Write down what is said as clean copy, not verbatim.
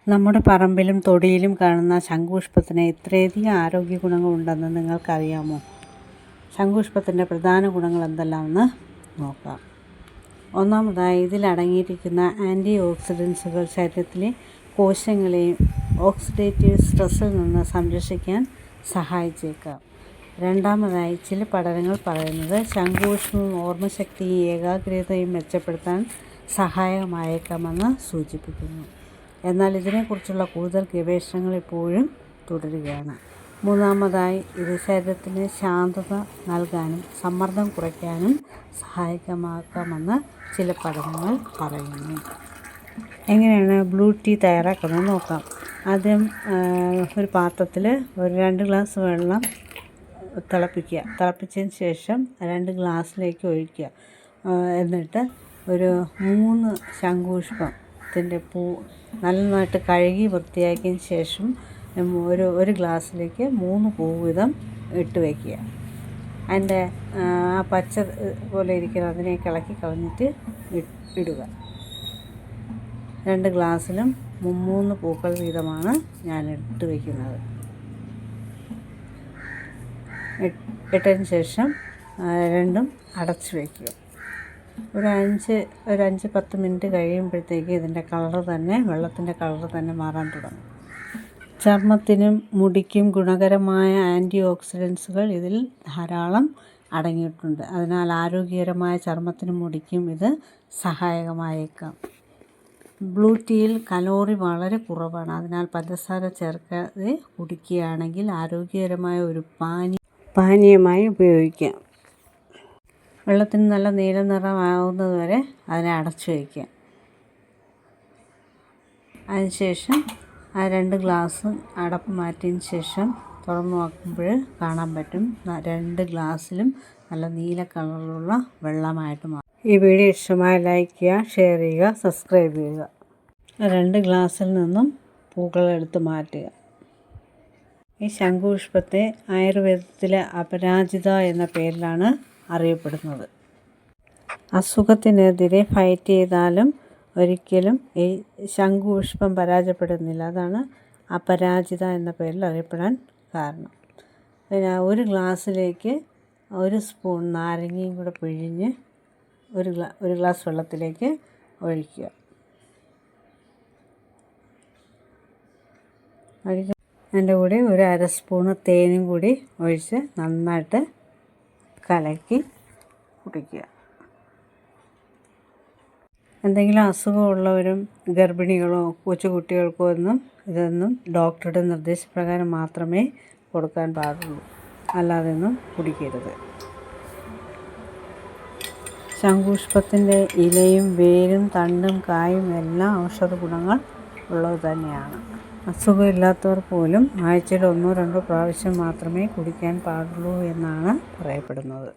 നമ്മുടെ പറമ്പിലും തൊടിയിലും കാണുന്ന ശംഖുപുഷ്പത്തിന് ഇത്രയധികം ആരോഗ്യ ഗുണങ്ങളുണ്ടെന്ന് നിങ്ങൾക്കറിയാമോ? ശംഖുപുഷ്പത്തിൻ്റെ പ്രധാന ഗുണങ്ങൾ എന്തെല്ലാമെന്ന് നോക്കാം. ഒന്നാമതായി, ഇതിലടങ്ങിയിരിക്കുന്ന ആൻറ്റി ഓക്സിഡൻസുകൾ ശരീരത്തിലെ കോശങ്ങളെയും ഓക്സിഡേറ്റീവ് സ്ട്രെസ്സിൽ നിന്ന് സംരക്ഷിക്കാൻ സഹായിച്ചേക്കാം. രണ്ടാമതായി, ചില പഠനങ്ങൾ പറയുന്നത് ശംഖുപുഷ്പം ഓർമ്മശക്തിയും ഏകാഗ്രതയും മെച്ചപ്പെടുത്താൻ സഹായകമായേക്കാമെന്ന് സൂചിപ്പിക്കുന്നു. എന്നാൽ ഇതിനെക്കുറിച്ചുള്ള കൂടുതൽ ഗവേഷണങ്ങൾ ഇപ്പോഴും തുടരുകയാണ്. മൂന്നാമതായി, ഇത് ശരീരത്തിന് ശാന്തത നൽകാനും സമ്മർദ്ദം കുറയ്ക്കാനും സഹായകമാക്കാമെന്ന് ചില പഠനങ്ങൾ പറയുന്നു. എങ്ങനെയാണ് ബ്ലൂ ടീ തയ്യാറാക്കുന്നത് നോക്കാം. ആദ്യം ഒരു പാത്രത്തിൽ ഒരു 2 ഗ്ലാസ് വെള്ളം തിളപ്പിക്കുക. തിളപ്പിച്ചതിന് ശേഷം 2 ഗ്ലാസ്സിലേക്ക് ഒഴിക്കുക. എന്നിട്ട് ഒരു 3 ശംഖുപുഷ്പത്തിൻ്റെ പൂ നന്നായിട്ട് കഴുകി വൃത്തിയാക്കിയതിന് ശേഷം ഒരു ഗ്ലാസ്സിലേക്ക് 3 പൂ വീതം ഇട്ട് വയ്ക്കുക. അതിൻ്റെ ആ പച്ച പോലെ ഇരിക്കുന്ന അതിനെയൊക്കെ ഇളക്കി കളഞ്ഞിട്ട് ഇടുക. 2 ഗ്ലാസ്സിലും 3 പൂക്കൾ വീതമാണ് ഞാൻ ഇട്ട് വയ്ക്കുന്നത്. ഇട്ടതിന് ശേഷം രണ്ടും അടച്ച് വയ്ക്കുക. ഒരു 5-10 മിനിറ്റ് കഴിയുമ്പോഴത്തേക്ക് ഇതിൻ്റെ വെള്ളത്തിൻ്റെ കളർ തന്നെ മാറാൻ തുടങ്ങും. ചർമ്മത്തിനും മുടിക്കും ഗുണകരമായ ആൻറ്റി ഓക്സിഡൻസുകൾ ഇതിൽ ധാരാളം അടങ്ങിയിട്ടുണ്ട്. അതിനാൽ ആരോഗ്യകരമായ ചർമ്മത്തിനും മുടിക്കും ഇത് സഹായകമായേക്കാം. ബ്ലൂ ടീയിൽ കലോറി വളരെ കുറവാണ്. അതിനാൽ പഞ്ചസാര ചേർക്കാതെ കുടിക്കുകയാണെങ്കിൽ ആരോഗ്യകരമായ ഒരു പാനീയമായി ഉപയോഗിക്കാം. വെള്ളത്തിന് നല്ല നീല നിറമാകുന്നത് വരെ അതിനെ അടച്ചു വയ്ക്കുക. അതിനുശേഷം ആ 2 ഗ്ലാസ് അടപ്പ് മാറ്റിയതിന് ശേഷം തുറന്നു നോക്കുമ്പോൾ കാണാൻ പറ്റും 2 ഗ്ലാസ്സിലും നല്ല നീല കളറിലുള്ള വെള്ളമായിട്ട് മാറും. ഈ വീഡിയോ ഇഷ്ടമായി ലൈക്ക് ചെയ്യുക, ഷെയർ ചെയ്യുക, സബ്സ്ക്രൈബ് ചെയ്യുക. 2 ഗ്ലാസ്സിൽ നിന്നും പൂക്കളെടുത്ത് മാറ്റുക. ഈ ശംഖുപുഷ്പത്തെ ആയുർവേദത്തിലെ അപരാജിത എന്ന പേരിലാണ് അറിയപ്പെടുന്നത്. അസുഖത്തിനെതിരെ ഫൈറ്റ് ചെയ്താലും ഒരിക്കലും ഈ ശംഖുപുഷ്പം പരാജയപ്പെടുന്നില്ല. അതാണ് അപരാജിത എന്ന പേരിൽ അറിയപ്പെടാൻ കാരണം. പിന്നെ 1 ഗ്ലാസ്സിലേക്ക് 1 സ്പൂൺ നാരങ്ങയും കൂടെ പിഴിഞ്ഞ് ഒരു ഗ്ലാസ് വെള്ളത്തിലേക്ക് ഒഴിക്കുക. അതിൻ്റെ കൂടെ ഒരു 1/2 സ്പൂണ് തേനും കൂടി ഒഴിച്ച് നന്നായിട്ട് കലക്കി കുടിക്കുക. എന്തെങ്കിലും അസുഖമുള്ളവരും ഗർഭിണികളോ കൊച്ചുകുട്ടികൾക്കോ ഇതൊന്നും ഡോക്ടറുടെ നിർദ്ദേശപ്രകാരം മാത്രമേ കൊടുക്കാൻ പാടുള്ളൂ. അല്ലാതെയൊന്നും കുടിക്കരുത്. ശംഖുപുഷ്പത്തിൻ്റെ ഇലയും വേരും തണ്ടും കായും എല്ലാം ഔഷധ ഗുണങ്ങൾ ഉള്ളത് തന്നെയാണ്. അസുഖമില്ലാത്തവർ പോലും ആഴ്ചയിൽ 1-2 പ്രാവശ്യം മാത്രമേ കുടിക്കാൻ പാടുള്ളൂ എന്നാണ് പറയപ്പെടുന്നത്.